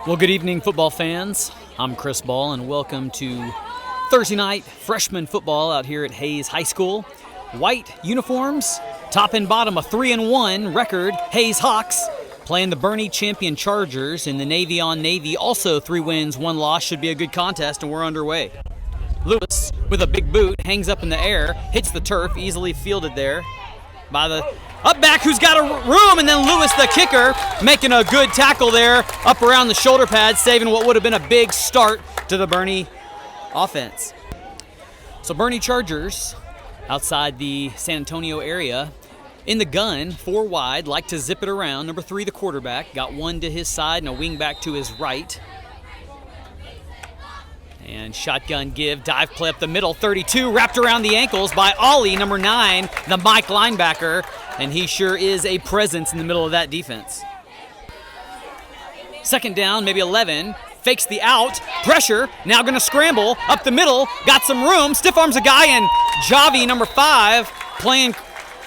Well, good evening, football fans. I'm Chris Ball, and welcome to Thursday night freshman football out here at Hayes High School. White uniforms, top and bottom, a 3-1 record. Hayes Hawks playing the Boerne Champion Chargers in the Navy on Navy. Also 3 wins, 1 loss. Should be a good contest, and we're underway. Lewis, with a big boot, hangs up in the air, hits the turf, easily fielded there by the up back who's got a room, and then Lewis, the kicker, making a good tackle there up around the shoulder pad, saving what would have been a big start to the Boerne offense. So Boerne Chargers, outside the San Antonio area, in the gun, 4 wide, like to zip it around. Number 3, the quarterback, got 1 to his side and a wing back to his right. And shotgun give, dive play up the middle, 32, wrapped around the ankles by Ollie, number 9, the Mike linebacker, and he sure is a presence in the middle of that defense. Second down, maybe 11, fakes the out, pressure, now going to scramble, up the middle, got some room, stiff arms a guy, and Javi, number 5, playing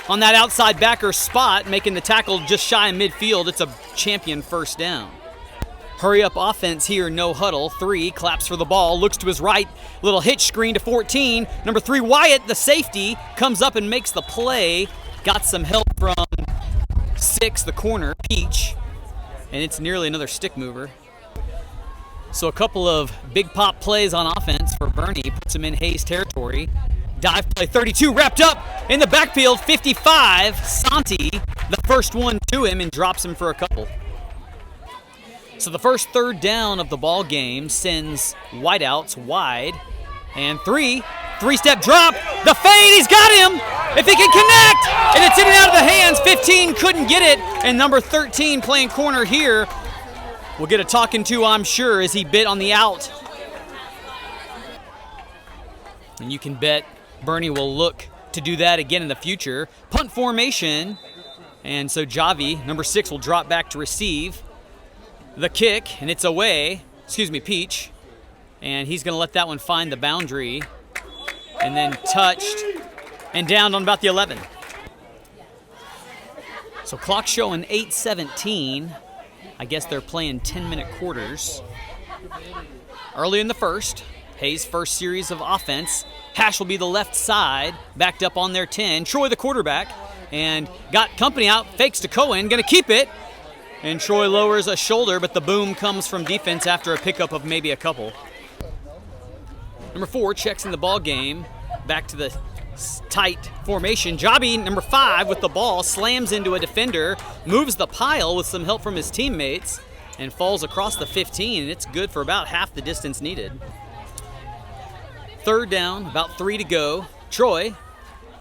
on that outside backer spot, making the tackle just shy of midfield. It's a champion first down. Hurry up offense here, no huddle. 3, claps for the ball, looks to his right, little hitch screen to 14. Number 3, Wyatt, the safety, comes up and makes the play. Got some help from 6, the corner, Peach, and it's nearly another stick mover. So a couple of big pop plays on offense for Boerne, puts him in Hayes territory. Dive play, 32, wrapped up in the backfield, 55, Santi, the first one to him, and drops him for a couple. So the first third down of the ball game sends wideouts wide, and 3-step drop, the fade, he's got him, if he can connect, and it's in and out of the hands. 15 couldn't get it, and number 13 playing corner here will get a talking to, I'm sure, as he bit on the out. And you can bet Boerne will look to do that again in the future. Punt formation, and so Javi, number 6, will drop back to receive the kick, and it's away, Peach, and he's going to let that one find the boundary, and then touched and downed on about the 11. So clock showing 8:17. I guess they're playing 10-minute quarters. Early in the first, Hayes' first series of offense. Hash will be the left side, backed up on their 10. Troy, the quarterback, and got company out, fakes to Cohen, going to keep it. And Troy lowers a shoulder, but the boom comes from defense after a pickup of maybe a couple. Number 4 checks in the ball game, back to the tight formation. Javi, number 5, with the ball, slams into a defender, moves the pile with some help from his teammates, and falls across the 15, and it's good for about half the distance needed. Third down, about 3 to go. Troy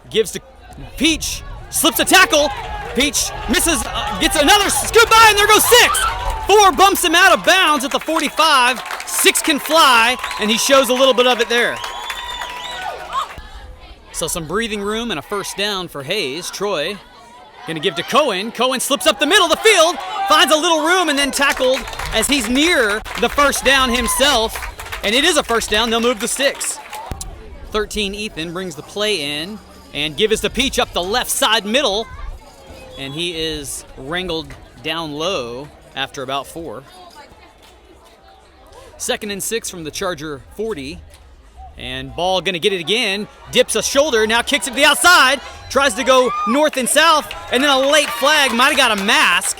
gives to Peach, slips a tackle. Peach misses, gets another scoop by, and there goes 6. 4 bumps him out of bounds at the 45. 6 can fly, and he shows a little bit of it there. So some breathing room and a first down for Hayes. Troy going to give to Cohen. Cohen slips up the middle of the field, finds a little room, and then tackled as he's near the first down himself. And it is a first down. They'll move the sticks. 13, Ethan brings the play in, and give is to Peach up the left side middle. And he is wrangled down low after about 4. 2nd and 6 from the Charger 40. And Ball going to get it again. Dips a shoulder, now kicks it to the outside. Tries to go north and south. And then a late flag, might have got a mask.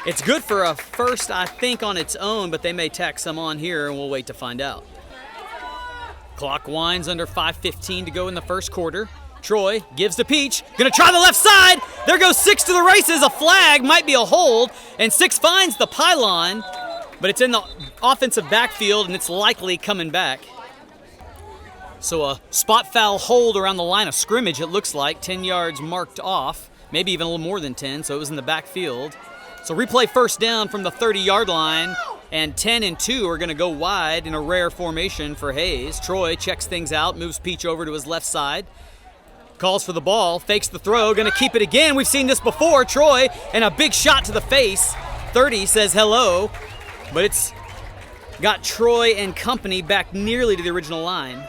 It's good for a first, I think, on its own, but they may tack some on here, and we'll wait to find out. Clock winds under 5:15 to go in the first quarter. Troy gives to Peach, gonna try the left side. There goes 6 to the races. A flag, might be a hold, and 6 finds the pylon, but it's in the offensive backfield, and it's likely coming back. So a spot foul hold around the line of scrimmage, it looks like. 10 yards marked off, maybe even a little more than 10, so it was in the backfield. So replay first down from the 30-yard line, and 10 and 2 are gonna go wide in a rare formation for Hayes. Troy checks things out, moves Peach over to his left side. Calls for the ball, fakes the throw, going to keep it again. We've seen this before. Troy, and a big shot to the face. 30 says hello, but it's got Troy and company back nearly to the original line.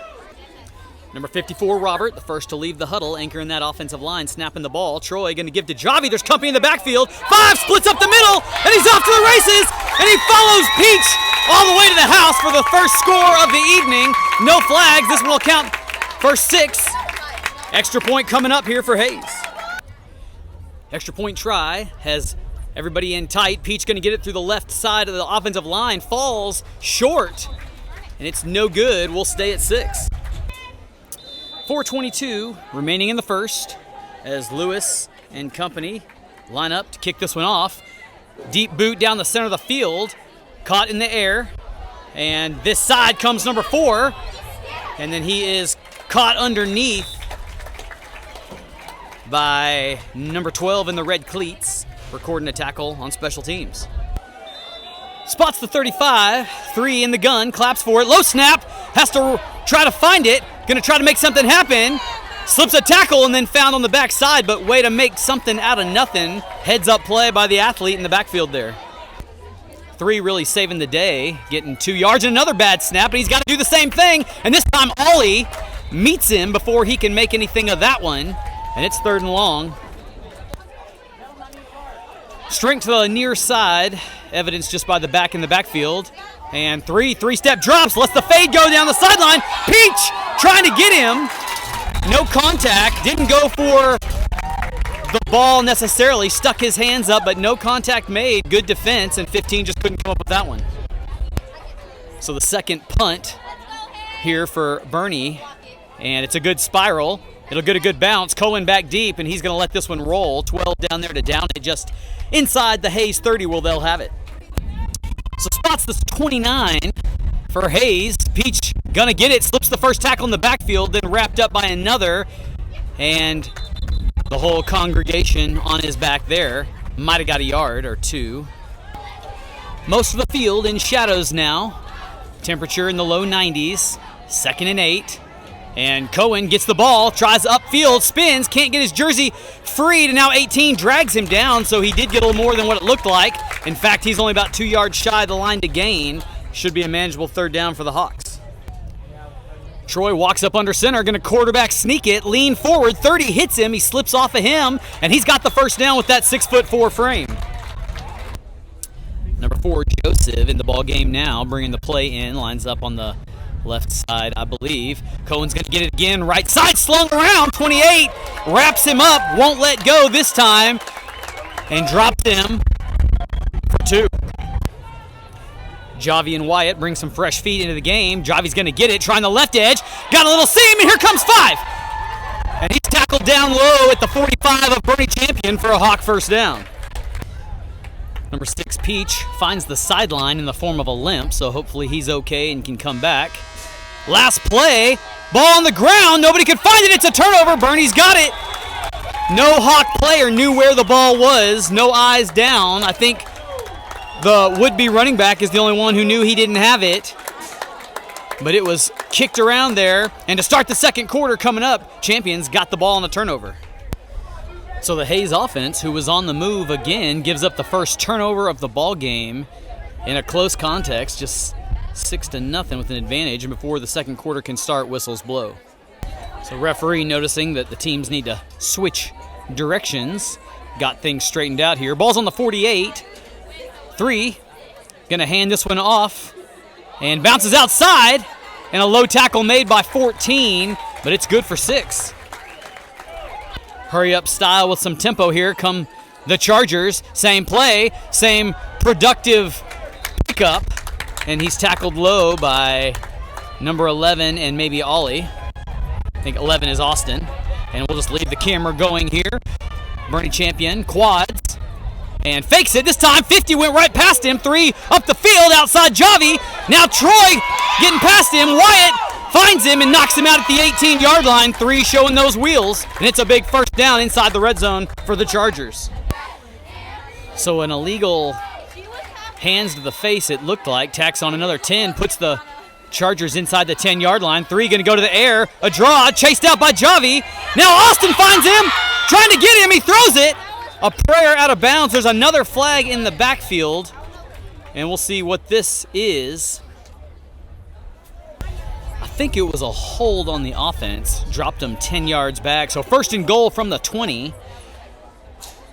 Number 54, Robert, the first to leave the huddle, anchoring that offensive line, snapping the ball. Troy going to give to Javi. There's company in the backfield. 5 splits up the middle, and he's off to the races, and he follows Peach all the way to the house for the first score of the evening. No flags. This one will count for 6. Extra point coming up here for Hayes. Extra point try has everybody in tight. Peach going to get it through the left side of the offensive line. Falls short, and it's no good. We'll stay at 6. 4:22 remaining in the first as Lewis and company line up to kick this one off. Deep boot down the center of the field. Caught in the air. And this side comes number 4. And then he is caught underneath by number 12 in the red cleats, recording a tackle on special teams. Spots the 35, 3 in the gun, claps for it. Low snap, has to try to find it. Gonna try to make something happen. Slips a tackle and then found on the backside, but way to make something out of nothing. Heads up play by the athlete in the backfield there. 3 really saving the day, getting 2 yards and another bad snap, and he's got to do the same thing. And this time Ollie meets him before he can make anything of that one. And it's 3rd and long. Strength to the near side, evidenced just by the back in the backfield. And 3-step drops, lets the fade go down the sideline. Peach trying to get him. No contact, didn't go for the ball necessarily, stuck his hands up, but no contact made. Good defense, and 15 just couldn't come up with that one. So the second punt here for Boerne, and it's a good spiral. It'll get a good bounce. Cohen back deep, and he's going to let this one roll. 12 down there to down it just inside the Hayes 30 where they'll have it. So spots this 29 for Hayes. Peach going to get it. Slips the first tackle in the backfield, then wrapped up by another. And the whole congregation on his back there. Might have got a yard or 2. Most of the field in shadows now. Temperature in the low 90s. 2nd and 8. And Cohen gets the ball, tries upfield, spins, can't get his jersey freed, and now 18 drags him down, so he did get a little more than what it looked like. In fact, he's only about 2 yards shy of the line to gain. Should be a manageable 3rd down for the Hawks. Troy walks up under center, going to quarterback sneak it, lean forward, 30 hits him, he slips off of him, and he's got the first down with that 6'4" frame. Number 4, Joseph, in the ball game now, bringing the play in, lines up on the left side, I believe. Cohen's going to get it again. Right side, slung around. 28 wraps him up. Won't let go this time. And drops him for 2. Javi and Wyatt bring some fresh feet into the game. Javi's going to get it. Trying the left edge. Got a little seam, and here comes 5. And he's tackled down low at the 45 of Boerne Champion for a Hawk first down. Number 6, Peach, finds the sideline in the form of a limp, so hopefully he's okay and can come back. Last play, ball on the ground, nobody could find it, it's a turnover, Boerne's got it. No Hawk player knew where the ball was, no eyes down. I think the would-be running back is the only one who knew he didn't have it. But it was kicked around there, and to start the second quarter coming up, Champions got the ball on the turnover. So the Hayes offense, who was on the move again, gives up the first turnover of the ball game in a close context, just 6-0 with an advantage, and before the second quarter can start, whistles blow. So referee noticing that the teams need to switch directions, got things straightened out here. Ball's on the 48. 3, gonna hand this one off, and bounces outside, and a low tackle made by 14, but it's good for 6. Hurry up style with some tempo here come the Chargers. Same play, same productive pickup, and he's tackled low by number 11 and maybe Ollie. I think 11 is Austin. And we'll just leave the camera going here. Boerne Champion, quads, and fakes it. This time 50 went right past him. 3 up the field outside Javi. Now Troy getting past him. Wyatt finds him and knocks him out at the 18-yard line. 3 showing those wheels, and it's a big first down inside the red zone for the Chargers. So an illegal hands to the face, it looked like. Tacks on another 10, puts the Chargers inside the 10-yard line. 3 going to go to the air. A draw, chased out by Javi. Now Austin finds him, trying to get him. He throws it. A prayer out of bounds. There's another flag in the backfield, and we'll see what this is. I think it was a hold on the offense. Dropped him 10 yards back. So first and goal from the 20.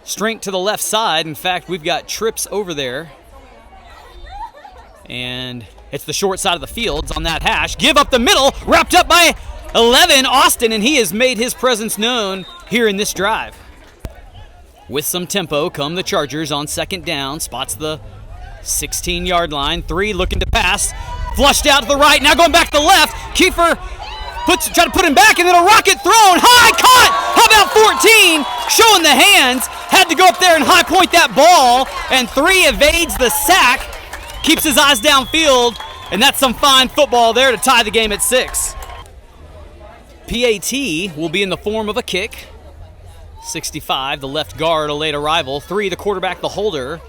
Strength to the left side. In fact, we've got trips over there. And it's the short side of the field. It's on that hash. Give up the middle. Wrapped up by 11, Austin, and he has made his presence known here in this drive. With some tempo come the Chargers on second down. Spots the 16-yard line. 3 looking to pass. Flushed out to the right. Now going back to the left. Kiefer try to put him back, and then a rocket thrown. High caught. How about 14? Showing the hands. Had to go up there and high point that ball. And 3 evades the sack. Keeps his eyes downfield. And that's some fine football there to tie the game at 6. PAT will be in the form of a kick. 65, the left guard, a late arrival. 3, the quarterback, the holder.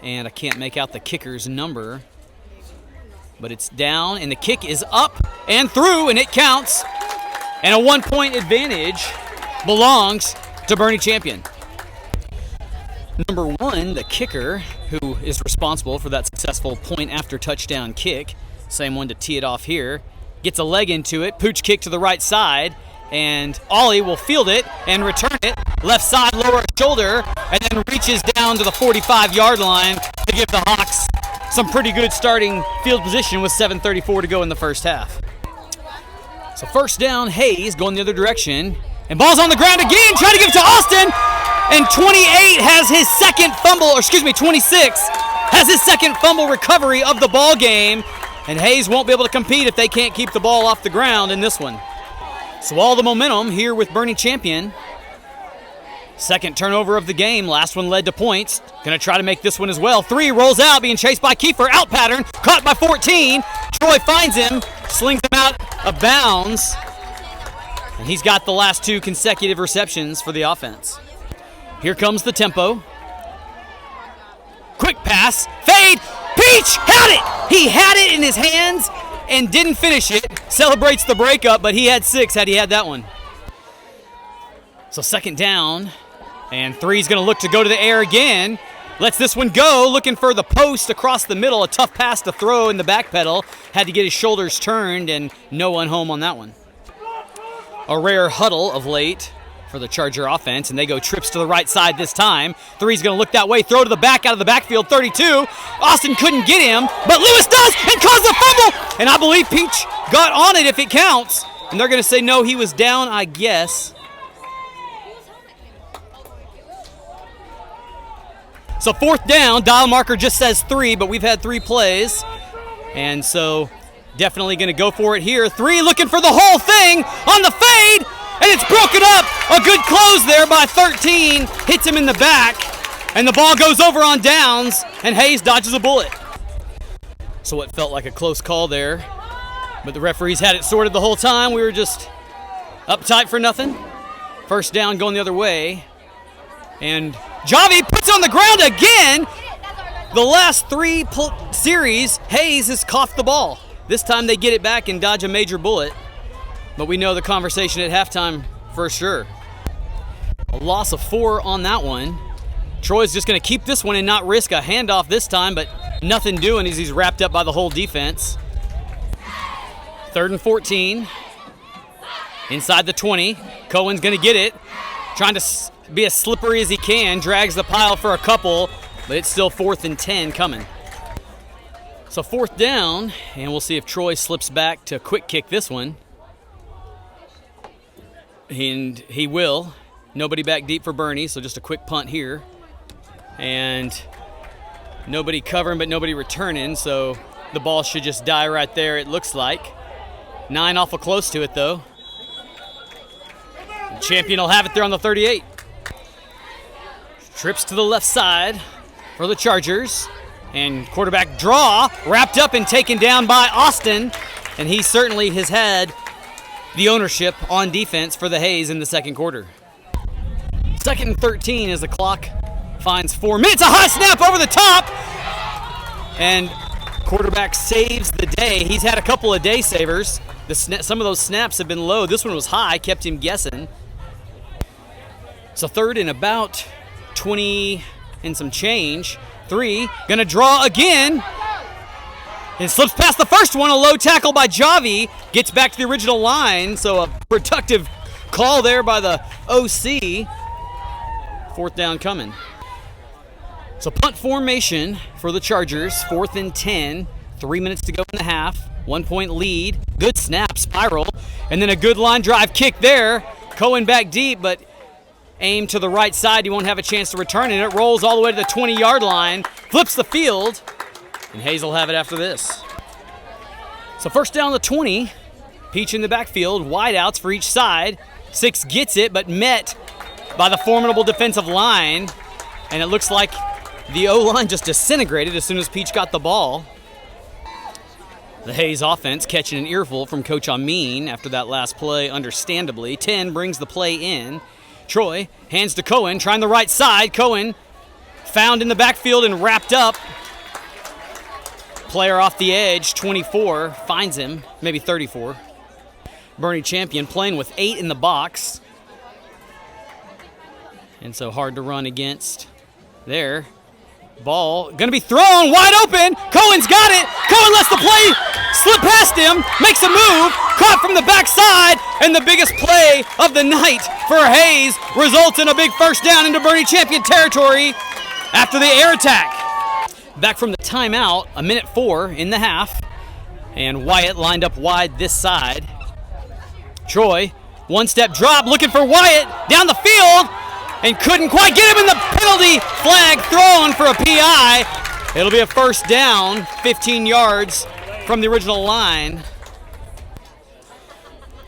And I can't make out the kicker's number. But it's down, and the kick is up and through, and it counts. And a 1-point advantage belongs to Boerne Champion. Number 1, the kicker, who is responsible for that successful point after touchdown kick. Same one to tee it off here. Gets a leg into it, pooch kick to the right side, and Ollie will field it and return it. Left side, lower shoulder, and then reaches down to the 45-yard line to give the Hawks some pretty good starting field position with 7:34 to go in the first half. So first down, Hayes going the other direction, and ball's on the ground again, trying to give it to Austin, and 28 has his second fumble, or excuse me, 26 has his second fumble recovery of the ball game, and Hayes won't be able to compete if they can't keep the ball off the ground in this one. So all the momentum here with Boerne Champion. Second turnover of the game. Last one led to points. Going to try to make this one as well. 3 rolls out, being chased by Kiefer. Out pattern. Caught by 14. Troy finds him. Slings him out of bounds. And he's got the last 2 consecutive receptions for the offense. Here comes the tempo. Quick pass. Fade. Peach had it. He had it in his hands and didn't finish it. Celebrates the breakup, but he had 6 had he had that one. So second down, and 3's going to look to go to the air again. Lets this one go, looking for the post across the middle. A tough pass to throw in the back pedal. Had to get his shoulders turned, and no one home on that one. A rare huddle of late for the Charger offense, and they go trips to the right side this time. 3's going to look that way, throw to the back out of the backfield, 32. Austin couldn't get him, but Lewis does and caused a fumble. And I believe Peach got on it if it counts. And they're going to say no, he was down, I guess. So fourth down, dial marker just says 3, but we've had 3 plays. And so definitely going to go for it here. 3 looking for the whole thing on the fade, and it's broken up. A good close there by 13. Hits him in the back, and the ball goes over on downs, and Hayes dodges a bullet. So it felt like a close call there, but the referees had it sorted the whole time. We were just uptight for nothing. First down going the other way, and Javi puts on the ground again. The last 3 series, Hayes has coughed the ball. This time they get it back and dodge a major bullet. But we know the conversation at halftime for sure. A loss of 4 on that one. Troy's just going to keep this one and not risk a handoff this time, but nothing doing as he's wrapped up by the whole defense. 3rd and 14. Inside the 20. Cohen's going to get it. Trying to be as slippery as he can. Drags the pile for a couple, but it's still 4th and 10 coming. So 4th down, and we'll see if Troy slips back to quick kick this one. And he will. Nobody back deep for Boerne, so just a quick punt here. And nobody covering, but nobody returning, so the ball should just die right there, it looks like. 9 awful close to it, though. The Champion will have it there on the 38. Trips to the left side for the Chargers. And quarterback draw, wrapped up and taken down by Austin. And he certainly has had the ownership on defense for the Hayes in the second quarter. 2nd and 13 as the clock finds 4 minutes. A high snap over the top. And quarterback saves the day. He's had a couple of day savers. Some of those snaps have been low. This one was high, kept him guessing. So 3rd and about 20 and some change. 3, gonna draw again. And slips past the first one. A low tackle by Javi. Gets back to the original line. So a productive call there by the OC. 4th down coming. So punt formation for the Chargers. 4th and 10. 3 minutes to go in the half. 1 point lead. Good snap, spiral. And then a good line drive kick there. Cohen back deep, but aimed to the right side. He won't have a chance to return it. It rolls all the way to the 20-yard line. Flips the field. And Hayes will have it after this. So first down the 20. Peach in the backfield. Wideouts for each side. 6 gets it, but met by the formidable defensive line. And it looks like the O-line just disintegrated as soon as Peach got the ball. The Hayes offense catching an earful from Coach Amin after that last play, understandably. 10 brings the play in. Troy hands to Cohen, trying the right side. Cohen found in the backfield and wrapped up. Player off the edge, 24, finds him, maybe 34. Boerne Champion playing with 8 in the box. And so hard to run against there. Ball gonna be thrown wide open. Cohen's got it. Cohen lets the play slip past him, makes a move, caught from the backside, and the biggest play of the night for Hayes results in a big first down into Boerne Champion territory after the air attack. Back from the timeout, 1:04 in the half, and Wyatt lined up wide this side. Troy, one-step drop, looking for Wyatt down the field, and couldn't quite get him in the penalty flag thrown for a PI. It'll be a first down, 15 yards from the original line.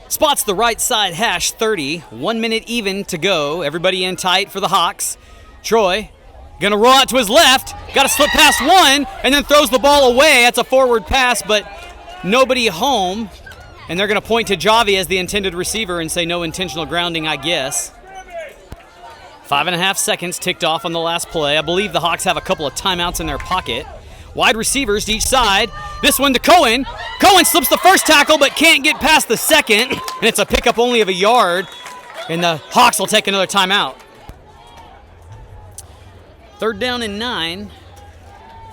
Spots the right side hash, 30. 1 minute even to go. Everybody in tight for the Hawks. Troy gonna roll out to his left. Got to slip past one and then throws the ball away. That's a forward pass, but nobody home. And they're gonna point to Javi as the intended receiver and say no intentional grounding, I guess. 5.5 seconds ticked off on the last play. I believe the Hawks have a couple of timeouts in their pocket. Wide receivers to each side. This one to Cohen. Cohen slips the first tackle but can't get past the second. And it's a pickup only of a yard. And the Hawks will take another timeout. 3rd down and 9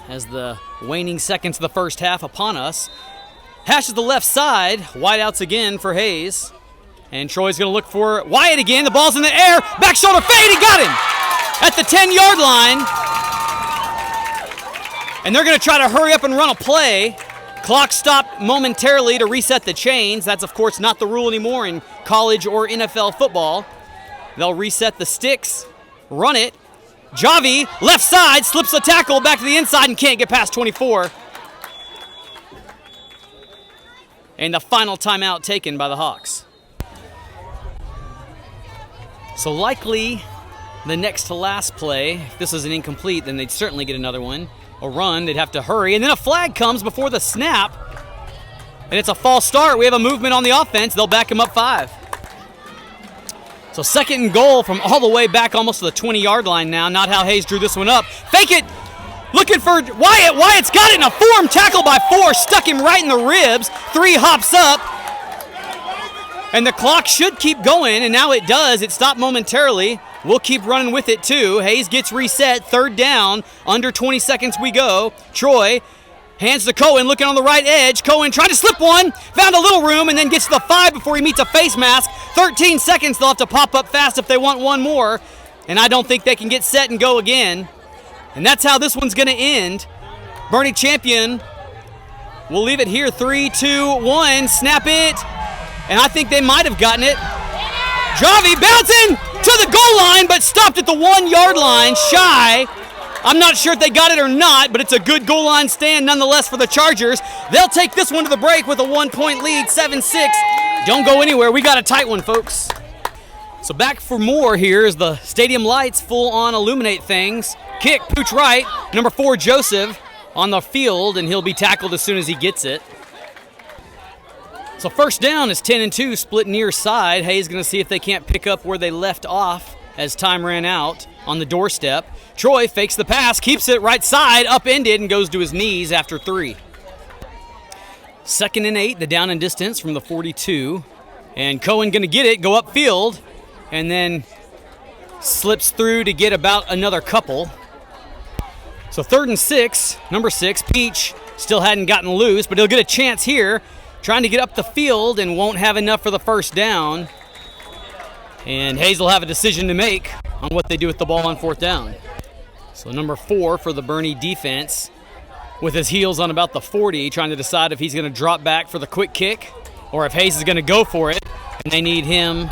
as the waning seconds of the first half upon us. Hash to the left side. Wideouts again for Hayes. And Troy's going to look for Wyatt again. The ball's in the air. Back shoulder fade. He got him at the 10-yard line. And they're going to try to hurry up and run a play. Clock stopped momentarily to reset the chains. That's, of course, not the rule anymore in college or NFL football. They'll reset the sticks, run it. Javi, left side, slips the tackle back to the inside and can't get past 24. And the final timeout taken by the Hawks. So likely the next to last play, if this is an incomplete, then they'd certainly get another one. A run, they'd have to hurry. And then a flag comes before the snap. And it's a false start. We have a movement on the offense. They'll back him up 5. So 2nd and goal from all the way back almost to the 20-yard line now. Not how Hayes drew this one up. Fake it. Looking for Wyatt. Wyatt's got it in a form tackle by 4. Stuck him right in the ribs. 3 hops up. And the clock should keep going, and now it does. It stopped momentarily. We'll keep running with it, too. Hayes gets reset. 3rd down. Under 20 seconds we go. Troy hands to Cohen, looking on the right edge. Cohen tried to slip one. Found a little room, and then gets to the 5 before he meets a face mask. 13 seconds. They'll have to pop up fast if they want one more. And I don't think they can get set and go again. And that's how this one's going to end. Boerne Champion will leave it here. 3, 2, 1. Snap it. And I think they might have gotten it. Javi bouncing to the goal line, but stopped at the 1-yard line, shy. I'm not sure if they got it or not, but it's a good goal line stand nonetheless for the Chargers. They'll take this one to the break with a 1-point lead, 7-6. Don't go anywhere. We got a tight one, folks. So back for more here as the stadium lights full on illuminate things. Kick, pooch right. Number 4, Joseph, on the field, and he'll be tackled as soon as he gets it. So first down is 10 and 2, split near side. Hayes going to see if they can't pick up where they left off as time ran out on the doorstep. Troy fakes the pass, keeps it right side, upended, and goes to his knees after 3. 2nd and 8, the down and distance from the 42. And Cohen going to get it, go upfield, and then slips through to get about another couple. So 3rd and 6, number 6, Peach, still hadn't gotten loose, but he'll get a chance here. Trying to get up the field and won't have enough for the first down. And Hayes will have a decision to make on what they do with the ball on 4th down. So number 4 for the Boerne defense with his heels on about the 40, trying to decide if he's going to drop back for the quick kick or if Hayes is going to go for it, and they need him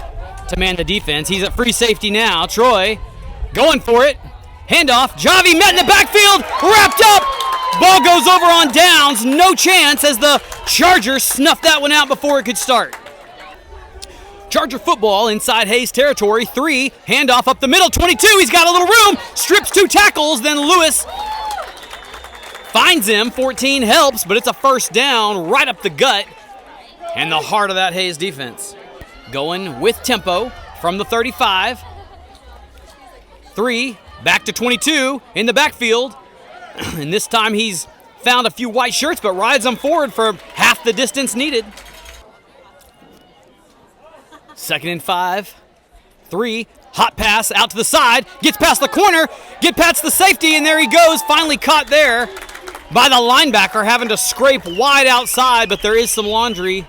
to man the defense. He's at free safety now. Troy going for it. Handoff. Javi met in the backfield. Wrapped up. Ball goes over on downs. No chance as the Chargers snuffed that one out before it could start. Charger football inside Hayes territory. 3. Handoff up the middle. 22. He's got a little room. Strips 2 tackles. Then Lewis finds him. 14 helps, but it's a first down right up the gut and the heart of that Hayes defense. Going with tempo from the 35. 3. Back to 22 in the backfield. And this time he's found a few white shirts, but rides them forward for half the distance needed. 2nd and 5. 3. Hot pass out to the side. Gets past the corner. Get past the safety, and there he goes. Finally caught there by the linebacker, having to scrape wide outside, but there is some laundry.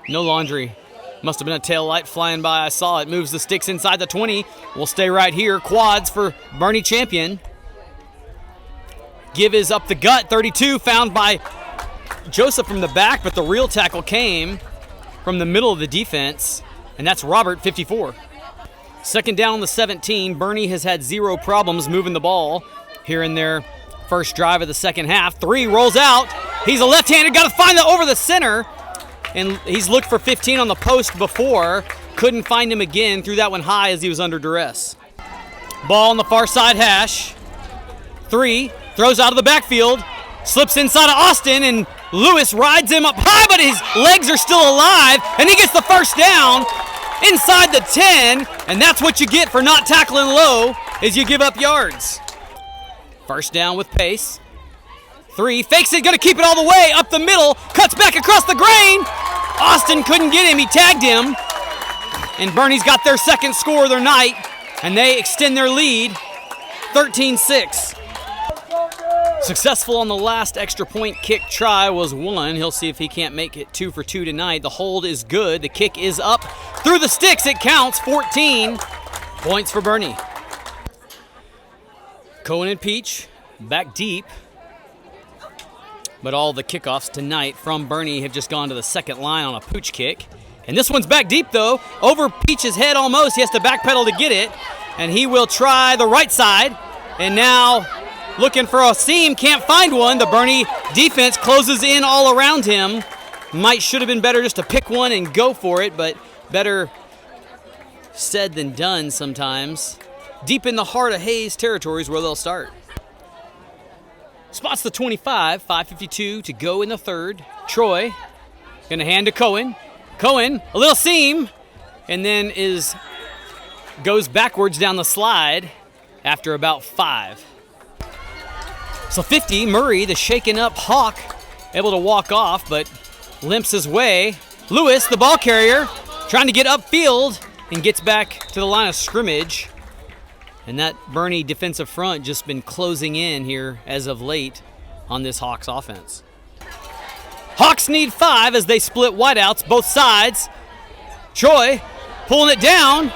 No laundry. Must have been a tail light flying by. I saw it. Moves the sticks inside the 20. We'll stay right here. Quads for Boerne Champion. Give is up the gut. 32 found by Joseph from the back, but the real tackle came from the middle of the defense, and that's Robert, 54. 2nd down on the 17. Boerne has had 0 problems moving the ball here in their first drive of the second half. 3 rolls out. He's a left-hander. Got to find that over the center. And he's looked for 15 on the post before. Couldn't find him again. Threw that one high as he was under duress. Ball on the far side hash. 3. Throws out of the backfield. Slips inside of Austin, and Lewis rides him up high, but his legs are still alive, and he gets the first down inside the 10, and that's what you get for not tackling low, is you give up yards. First down with pace. 3, fakes it, gonna keep it all the way, up the middle, cuts back across the grain. Austin couldn't get him, he tagged him. And Boerne's got their second score of their night, and they extend their lead, 13-6. Successful on the last extra point kick try was 1. He'll see if he can't make it 2 for 2 tonight. The hold is good, the kick is up. Through the sticks, it counts, 14 points for Boerne. Cohen and Peach back deep. But all the kickoffs tonight from Boerne have just gone to the second line on a pooch kick. And this one's back deep, though. Over Peach's head almost. He has to backpedal to get it. And he will try the right side. And now looking for a seam. Can't find one. The Boerne defense closes in all around him. Should have been better just to pick one and go for it. But better said than done sometimes. Deep in the heart of Hayes territory is where they'll start. Spots the 25, 5:52 to go in the third. Troy gonna hand to Cohen. Cohen, a little seam, and then goes backwards down the slide after about 5. So 50, Murray, the shaken up Hawk, able to walk off, but limps his way. Lewis, the ball carrier, trying to get upfield and gets back to the line of scrimmage. And that Boerne defensive front just been closing in here as of late on this Hawks offense. Hawks need 5 as they split wideouts both sides. Troy pulling it down.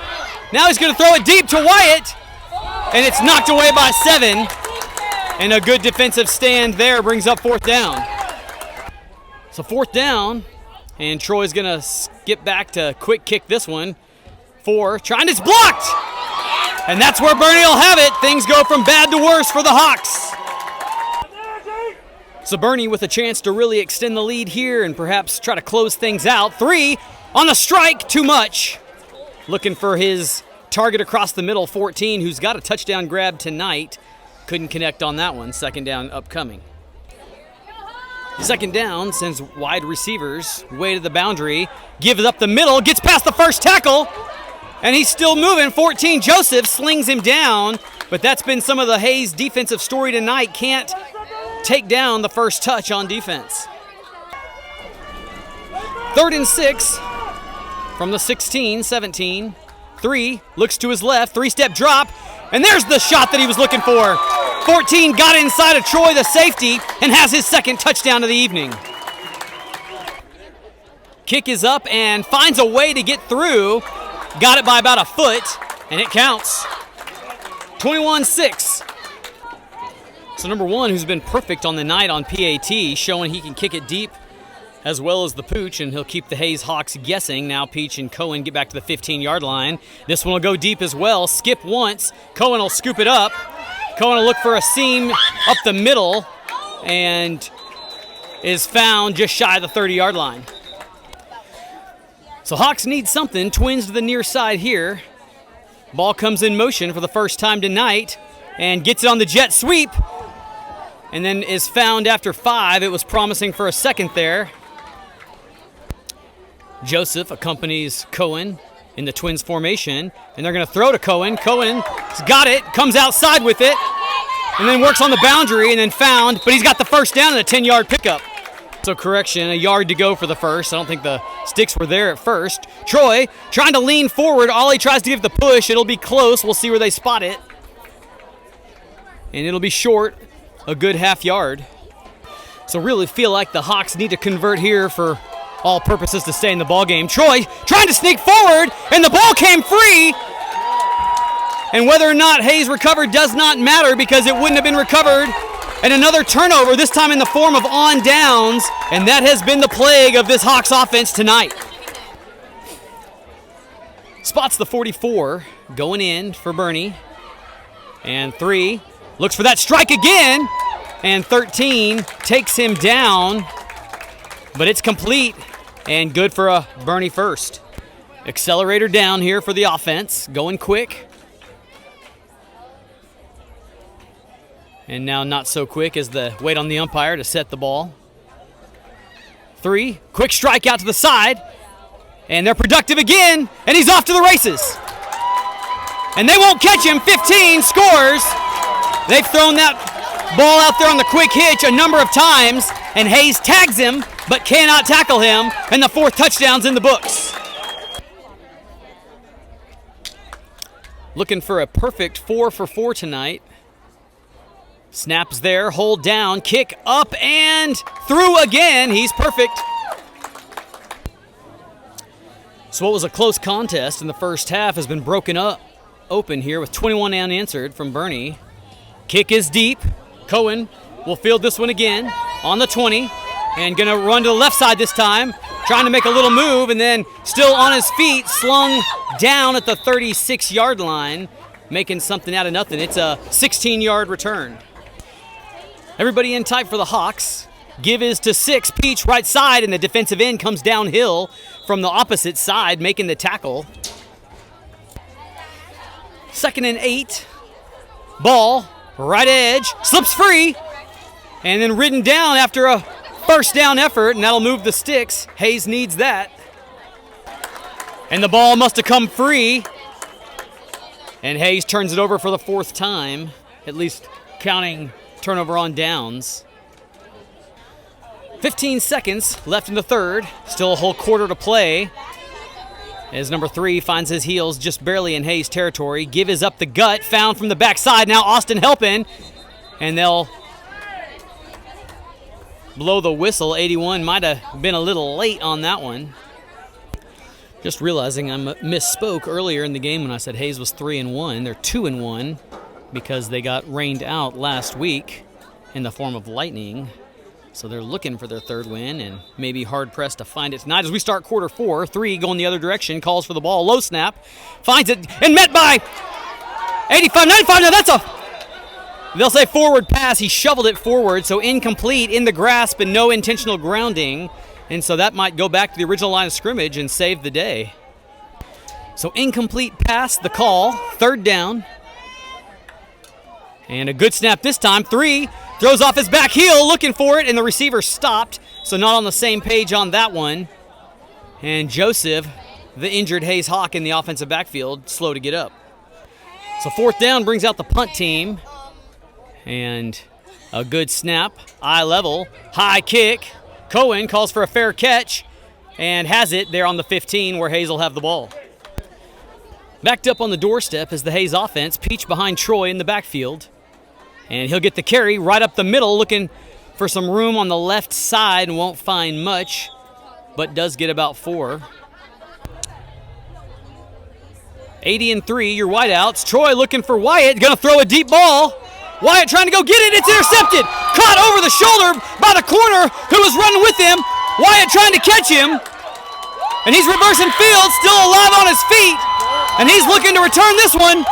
Now he's going to throw it deep to Wyatt. And it's knocked away by 7. And a good defensive stand there brings up 4th down. So 4th down. And Troy's going to skip back to quick kick this one. 4, trying, it's blocked! And that's where Boerne will have it. Things go from bad to worse for the Hawks. So Boerne with a chance to really extend the lead here and perhaps try to close things out. 3 on a strike, too much. Looking for his target across the middle, 14, who's got a touchdown grab tonight. Couldn't connect on that one. 2nd down upcoming. 2nd down sends wide receivers way to the boundary. Gives up the middle, gets past the first tackle. And he's still moving. 14, Joseph slings him down. But that's been some of the Hayes defensive story tonight. Can't take down the first touch on defense. 3rd and 6 from the 16, 17. 3, looks to his left, 3-step drop. And there's the shot that he was looking for. 14 got inside of Troy, the safety, and has his second touchdown of the evening. Kick is up and finds a way to get through. Got it by about a foot, and it counts. 21-6. So number one, who's been perfect on the night on PAT, showing he can kick it deep as well as the Pooch, and he'll keep the Hayes Hawks guessing. Now Peach and Cohen get back to the 15-yard line. This one will go deep as well. Skip once. Cohen will scoop it up. Cohen will look for a seam up the middle and is found just shy of the 30-yard line. So Hawks need something. Twins to the near side here. Ball comes in motion for the first time tonight and gets it on the jet sweep and then is found after 5. It was promising for a second there. Joseph accompanies Cohen in the Twins formation, and they're going to throw to Cohen. Cohen's got it, comes outside with it, and then works on the boundary and then found, but he's got the first down and a 10-yard pickup. So correction, a yard to go for the first. I don't think the sticks were there at first. Troy trying to lean forward. Ollie tries to give the push. It'll be close. We'll see where they spot it. And it'll be short, a good half yard. So really feel like the Hawks need to convert here for all purposes to stay in the ball game. Troy trying to sneak forward, and the ball came free. And whether or not Hayes recovered does not matter because it wouldn't have been recovered. And another turnover, this time in the form of on downs, and that has been the plague of this Hawks offense tonight. Spots the 44, going in for Boerne. And 3, looks for that strike again, and 13 takes him down, but it's complete and good for a Boerne first. Accelerator down here for the offense, going quick. And now not so quick as the wait on the umpire to set the ball. 3, quick strike out to the side. And they're productive again, and he's off to the races. And they won't catch him. 15 scores. They've thrown that ball out there on the quick hitch a number of times, and Hayes tags him, but cannot tackle him, and the 4th touchdown's in the books. Looking for a perfect 4 for 4 tonight. Snaps there, hold down, kick up and through again. He's perfect. So what was a close contest in the first half has been broken up open here with 21 unanswered from Boerne. Kick is deep. Cohen will field this one again on the 20 and going to run to the left side this time, trying to make a little move, and then still on his feet, slung down at the 36-yard line, making something out of nothing. It's a 16-yard return. Everybody in tight for the Hawks. Give is to 6, Peach right side, and the defensive end comes downhill from the opposite side, making the tackle. 2nd and 8. Ball, right edge, slips free, and then ridden down after a first down effort, and that'll move the sticks. Hayes needs that. And the ball must have come free, and Hayes turns it over for the 4th time, at least counting turnover on downs. 15 seconds left in the third. Still a whole quarter to play. As number 3 finds his heels just barely in Hayes territory. Give is up the gut, found from the backside. Now Austin helping, and they'll blow the whistle. 81 might have been a little late on that one. Just realizing I misspoke earlier in the game when I said Hayes was 3-1. They're 2-1 because they got rained out last week in the form of lightning. So they're looking for their 3rd win and maybe hard-pressed to find it tonight as we start quarter 4. 3 going the other direction, calls for the ball, low snap, finds it, and met by 85, 95. Now they'll say forward pass. He shoveled it forward, so incomplete in the grasp and no intentional grounding. And so that might go back to the original line of scrimmage and save the day. So incomplete pass, the call, 3rd down. And a good snap this time. 3, throws off his back heel, looking for it, and the receiver stopped. So not on the same page on that one. And Joseph, the injured Hayes Hawk in the offensive backfield, slow to get up. So 4th down brings out the punt team. And a good snap, eye level, high kick. Cohen calls for a fair catch and has it there on the 15 where Hayes will have the ball. Backed up on the doorstep is the Hayes offense. Peach behind Troy in the backfield. And he'll get the carry right up the middle, looking for some room on the left side and won't find much, but does get about 4. 80-3, your wideouts. Troy looking for Wyatt, gonna throw a deep ball. Wyatt trying to go get it. It's intercepted. Caught over the shoulder by the corner who was running with him. Wyatt trying to catch him. And he's reversing field, still alive on his feet. And he's looking to return this one.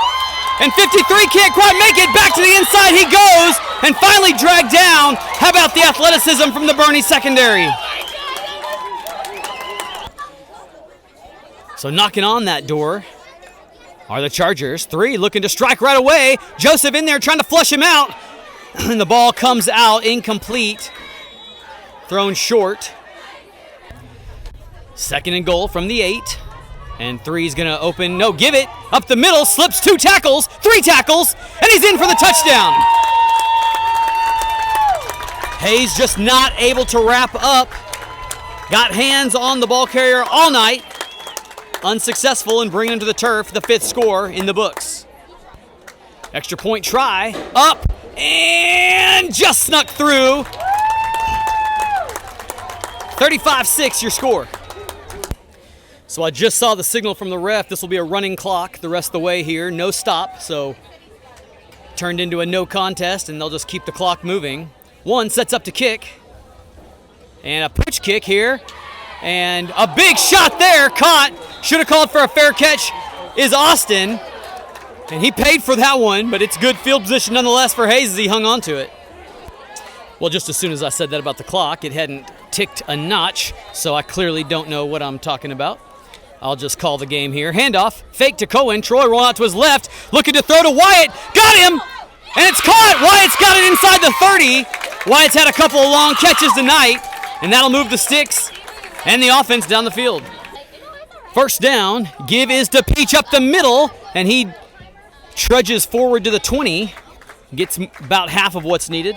And 53 can't quite make it. Back to the inside he goes. And finally dragged down. How about the athleticism from the Boerne secondary? So knocking on that door are the Chargers. 3 looking to strike right away. Joseph in there trying to flush him out. And the ball comes out incomplete. Thrown short. 2nd and goal from the 8. And 3's going to open. No, give it. Up the middle. Slips 2 tackles. 3 tackles. And he's in for the touchdown. Hayes just not able to wrap up. Got hands on the ball carrier all night. Unsuccessful in bringing him to the turf. The 5th score in the books. Extra point try. Up. And just snuck through. 35-6 your score. So I just saw the signal from the ref. This will be a running clock the rest of the way here. No stop, so turned into a no contest, and they'll just keep the clock moving. 1 sets up to kick. And a pooch kick here. And a big shot there, caught. Should have called for a fair catch is Austin. And he paid for that one, but it's good field position nonetheless for Hayes as he hung on to it. Well, just as soon as I said that about the clock, it hadn't ticked a notch, so I clearly don't know what I'm talking about. I'll just call the game here. Handoff, fake to Cohen. Troy rolling out to his left, looking to throw to Wyatt. Got him, and it's caught. Wyatt's got it inside the 30. Wyatt's had a couple of long catches tonight, and that'll move the sticks and the offense down the field. 1st down, give is to Peach up the middle, and he trudges forward to the 20. Gets about half of what's needed.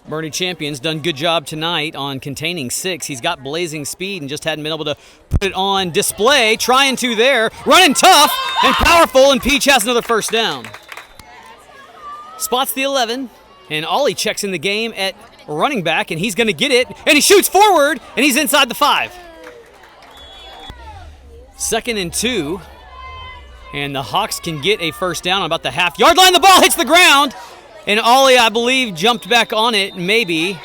Boerne Champion's done a good job tonight on containing 6. He's got blazing speed and just hadn't been able to put it on display. Trying to there. Running tough and powerful, and Peach has another 1st down. Spots the 11, and Ollie checks in the game at running back, and he's going to get it, and he shoots forward, and he's inside the 5. 2nd and 2, and the Hawks can get a 1st down on about the half-yard line. The ball hits the ground. And Ollie, I believe, jumped back on it, maybe.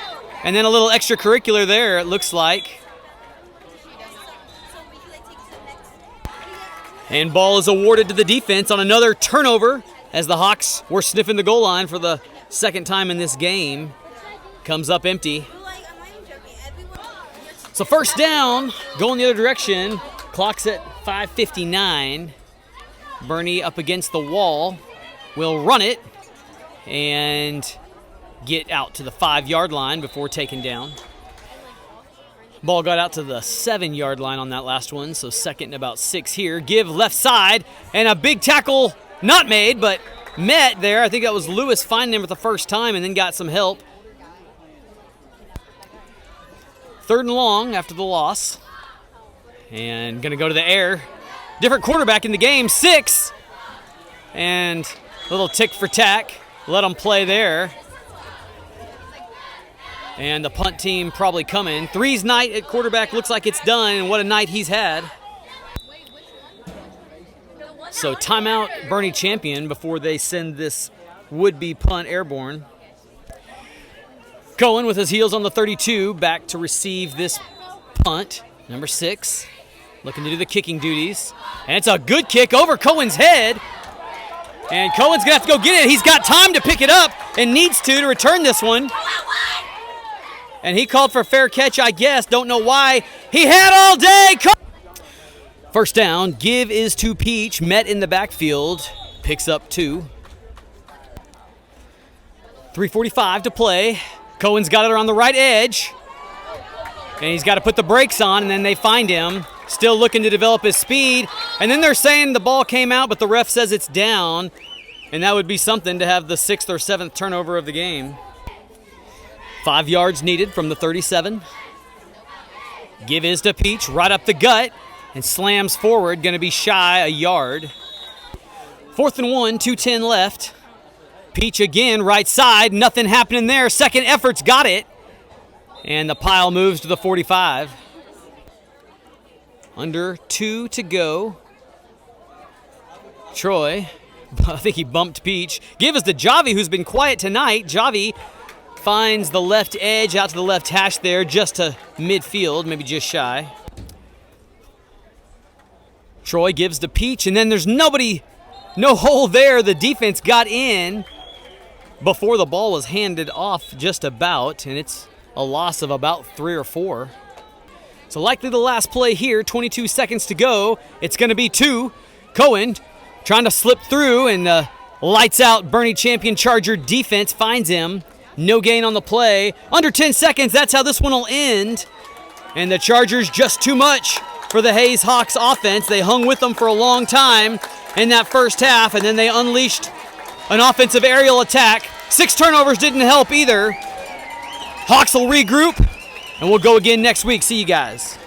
And then a little extracurricular there, it looks like. And ball is awarded to the defense on another turnover as the Hawks were sniffing the goal line for the 2nd time in this game. Comes up empty. So 1st down, going the other direction. Clock's at 5:59. Boerne up against the wall. Will run it and get out to the 5-yard line before taken down. Ball got out to the 7-yard line on that last one, so 2nd and about 6 here. Give left side, and a big tackle not made, but met there. I think that was Lewis finding him for the first time and then got some help. 3rd and long after the loss. And going to go to the air. Different quarterback in the game, 6. And a little tick for tack. Let them play there. And the punt team probably coming. 3's night at quarterback looks like it's done, and what a night he's had. So timeout Boerne Champion before they send this would-be punt airborne. Cohen with his heels on the 32 back to receive this punt. Number 6 looking to do the kicking duties. And it's a good kick over Cohen's head. And Cohen's going to have to go get it. He's got time to pick it up and needs to return this one. And he called for a fair catch, I guess. Don't know why. He had all day. 1st down. Give is to Peach. Met in the backfield. Picks up 2. 3:45 to play. Cohen's got it around the right edge. And he's got to put the brakes on, and then they find him. Still looking to develop his speed. And then they're saying the ball came out, but the ref says it's down. And that would be something to have the 6th or 7th turnover of the game. 5 yards needed from the 37. Give is to Peach, right up the gut, and slams forward, going to be shy a yard. 4th and 1, 2:10 left. Peach again, right side, nothing happening there. Second effort's got it. And the pile moves to the 45. Under 2 to go. Troy I think he bumped Peach. Give us to Javi, who's been quiet tonight. Javi finds the left edge out to the left hash there, just to midfield, maybe just shy. Troy gives to Peach, and then there's nobody, no hole there. The defense got in before the ball was handed off just about, and it's a loss of about 3 or 4. So likely the last play here, 22 seconds to go. It's going to be 2. Cohen trying to slip through, and lights out Boerne Champion Charger defense finds him. No gain on the play. Under 10 seconds, that's how this one will end. And the Chargers just too much for the Hayes Hawks offense. They hung with them for a long time in that first half, and then they unleashed an offensive aerial attack. 6 turnovers didn't help either. Hawks will regroup, and we'll go again next week. See you guys.